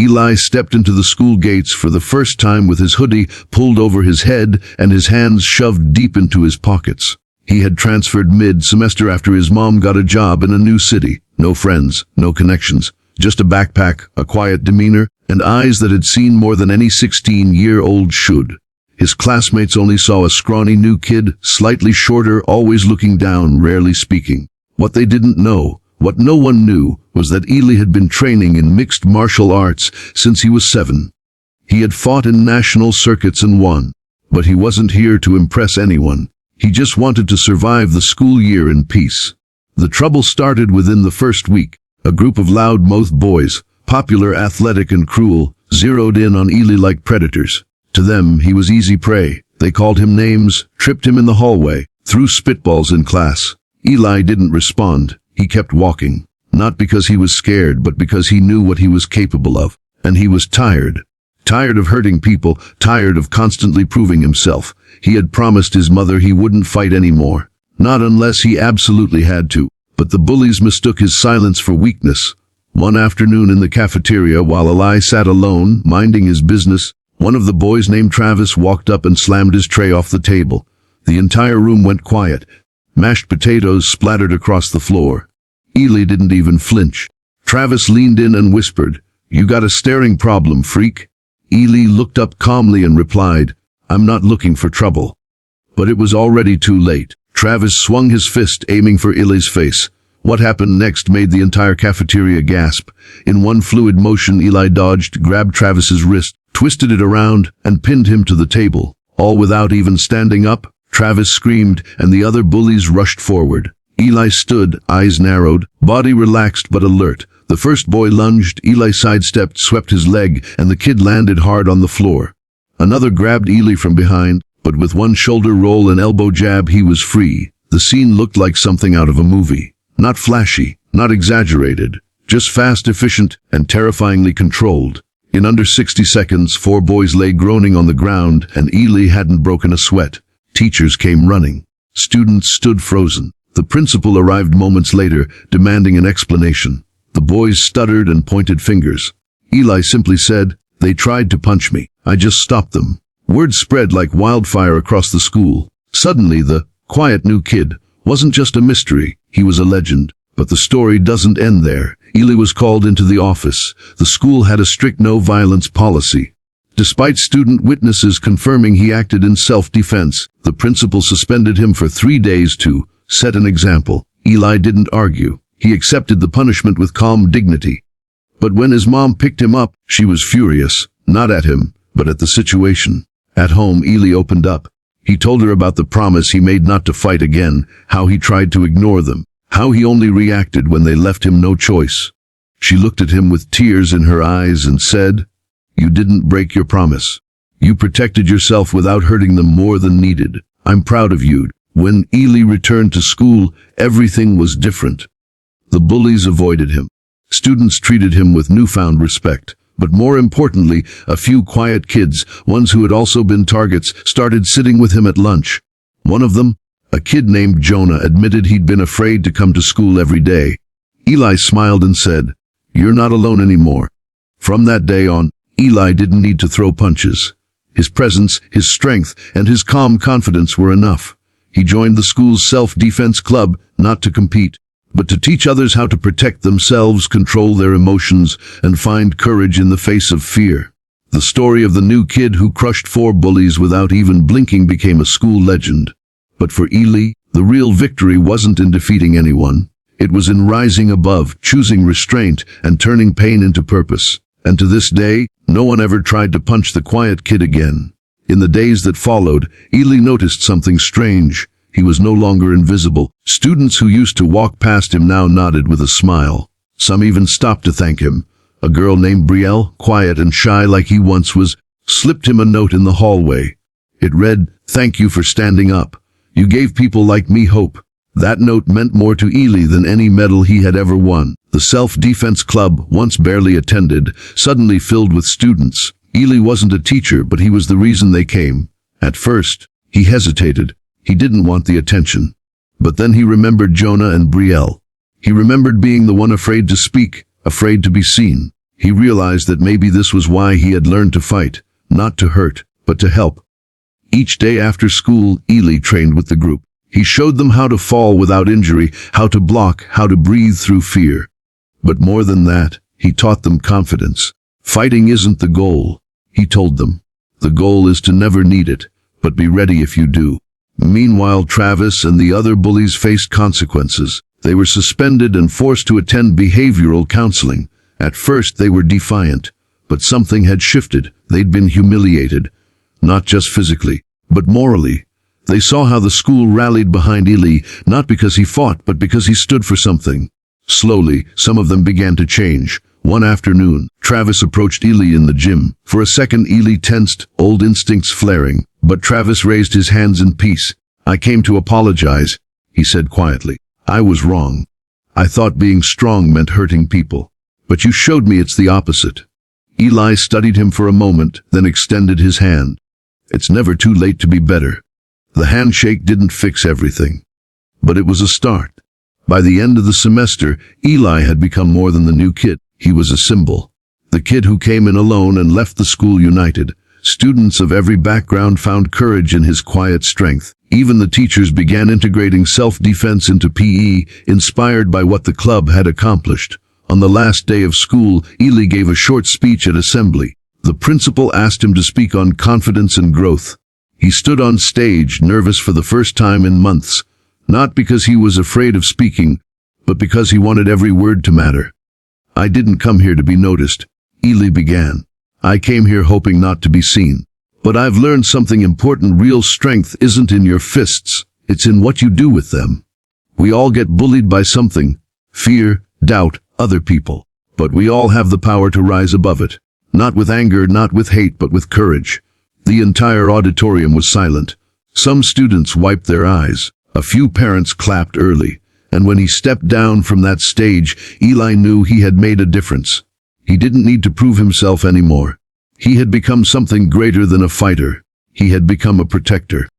Eli stepped into the school gates for the first time with his hoodie pulled over his head and his hands shoved deep into his pockets. He had transferred mid-semester after his mom got a job in a new city. No friends, no connections, just a backpack, a quiet demeanor, and eyes that had seen more than any 16-year-old should. His classmates only saw a scrawny new kid, slightly shorter, always looking down, rarely speaking. What they didn't know, what no one knew, was that Eli had been training in mixed martial arts since he was 7. He had fought in national circuits and won. But he wasn't here to impress anyone. He just wanted to survive the school year in peace. The trouble started within the first week. A group of loud-mouthed boys, popular, athletic, and cruel, zeroed in on Eli like predators. To them, he was easy prey. They called him names, tripped him in the hallway, threw spitballs in class. Eli didn't respond. He kept walking. Not because he was scared, but because he knew what he was capable of. And he was tired. Tired of hurting people, tired of constantly proving himself. He had promised his mother he wouldn't fight anymore. Not unless he absolutely had to. But the bullies mistook his silence for weakness. One afternoon in the cafeteria, while Eli sat alone, minding his business, one of the boys named Travis walked up and slammed his tray off the table. The entire room went quiet. Mashed potatoes splattered across the floor. Eli didn't even flinch. Travis leaned in and whispered, "You got a staring problem, freak." Eli looked up calmly and replied, "I'm not looking for trouble." But it was already too late. Travis swung his fist, aiming for Eli's face. What happened next made the entire cafeteria gasp. In one fluid motion, Eli dodged, grabbed Travis's wrist, twisted it around, and pinned him to the table. All without even standing up. Travis screamed, and the other bullies rushed forward. Eli stood, eyes narrowed, body relaxed but alert. The first boy lunged, Eli sidestepped, swept his leg, and the kid landed hard on the floor. Another grabbed Eli from behind, but with one shoulder roll and elbow jab he was free. The scene looked like something out of a movie. Not flashy, not exaggerated, just fast, efficient, and terrifyingly controlled. In under 60 seconds, 4 boys lay groaning on the ground, and Eli hadn't broken a sweat. Teachers came running. Students stood frozen. The principal arrived moments later, demanding an explanation. The boys stuttered and pointed fingers. Eli simply said, "They tried to punch me. I just stopped them." Word spread like wildfire across the school. Suddenly, the quiet new kid wasn't just a mystery, he was a legend. But the story doesn't end there. Eli was called into the office. The school had a strict no-violence policy. Despite student witnesses confirming he acted in self-defense, the principal suspended him for 3 days to set an example. Eli didn't argue. He accepted the punishment with calm dignity. But when his mom picked him up, she was furious, not at him, but at the situation. At home, Eli opened up. He told her about the promise he made not to fight again, how he tried to ignore them, how he only reacted when they left him no choice. She looked at him with tears in her eyes and said, "You didn't break your promise. You protected yourself without hurting them more than needed. I'm proud of you." When Eli returned to school, everything was different. The bullies avoided him. Students treated him with newfound respect. But more importantly, a few quiet kids, ones who had also been targets, started sitting with him at lunch. One of them, a kid named Jonah, admitted he'd been afraid to come to school every day. Eli smiled and said, "You're not alone anymore." From that day on, Eli didn't need to throw punches. His presence, his strength, and his calm confidence were enough. He joined the school's self-defense club, not to compete, but to teach others how to protect themselves, control their emotions, and find courage in the face of fear. The story of the new kid who crushed 4 bullies without even blinking became a school legend. But for Eli, the real victory wasn't in defeating anyone. It was in rising above, choosing restraint, and turning pain into purpose. And to this day, no one ever tried to punch the quiet kid again. In the days that followed, Eli noticed something strange. He was no longer invisible. Students who used to walk past him now nodded with a smile. Some even stopped to thank him. A girl named Brielle, quiet and shy like he once was, slipped him a note in the hallway. It read, "Thank you for standing up. You gave people like me hope." That note meant more to Eli than any medal he had ever won. The self-defense club, once barely attended, suddenly filled with students. Eli wasn't a teacher, but he was the reason they came. At first, he hesitated. He didn't want the attention. But then he remembered Jonah and Brielle. He remembered being the one afraid to speak, afraid to be seen. He realized that maybe this was why he had learned to fight, not to hurt, but to help. Each day after school, Ely trained with the group. He showed them how to fall without injury, how to block, how to breathe through fear. But more than that, he taught them confidence. Fighting isn't the goal, he told them. The goal is to never need it, but be ready if you do. Meanwhile, Travis and the other bullies faced consequences. They were suspended and forced to attend behavioral counseling. At first they were defiant, but something had shifted. They'd been humiliated, not just physically, but morally. They saw how the school rallied behind Ely, not because he fought, but because he stood for something. Slowly, some of them began to change. One afternoon, Travis approached Ely in the gym. For a second, Ely tensed, old instincts flaring, but Travis raised his hands in peace. "I came to apologize," he said quietly. "I was wrong. I thought being strong meant hurting people. But you showed me it's the opposite." Ely studied him for a moment, then extended his hand. "It's never too late to be better." The handshake didn't fix everything, but it was a start. By the end of the semester, Ely had become more than the new kid. He was a symbol. The kid who came in alone and left the school united. Students of every background found courage in his quiet strength. Even the teachers began integrating self-defense into PE, inspired by what the club had accomplished. On the last day of school, Ely gave a short speech at assembly. The principal asked him to speak on confidence and growth. He stood on stage, nervous for the first time in months, not because he was afraid of speaking, but because he wanted every word to matter. "I didn't come here to be noticed," Ely began. "I came here hoping not to be seen. But I've learned something important. Real strength isn't in your fists, it's in what you do with them. We all get bullied by something: fear, doubt, other people. But we all have the power to rise above it. Not with anger, not with hate, but with courage." The entire auditorium was silent. Some students wiped their eyes. A few parents clapped early. And when he stepped down from that stage, Ely knew he had made a difference. He didn't need to prove himself anymore. He had become something greater than a fighter. He had become a protector.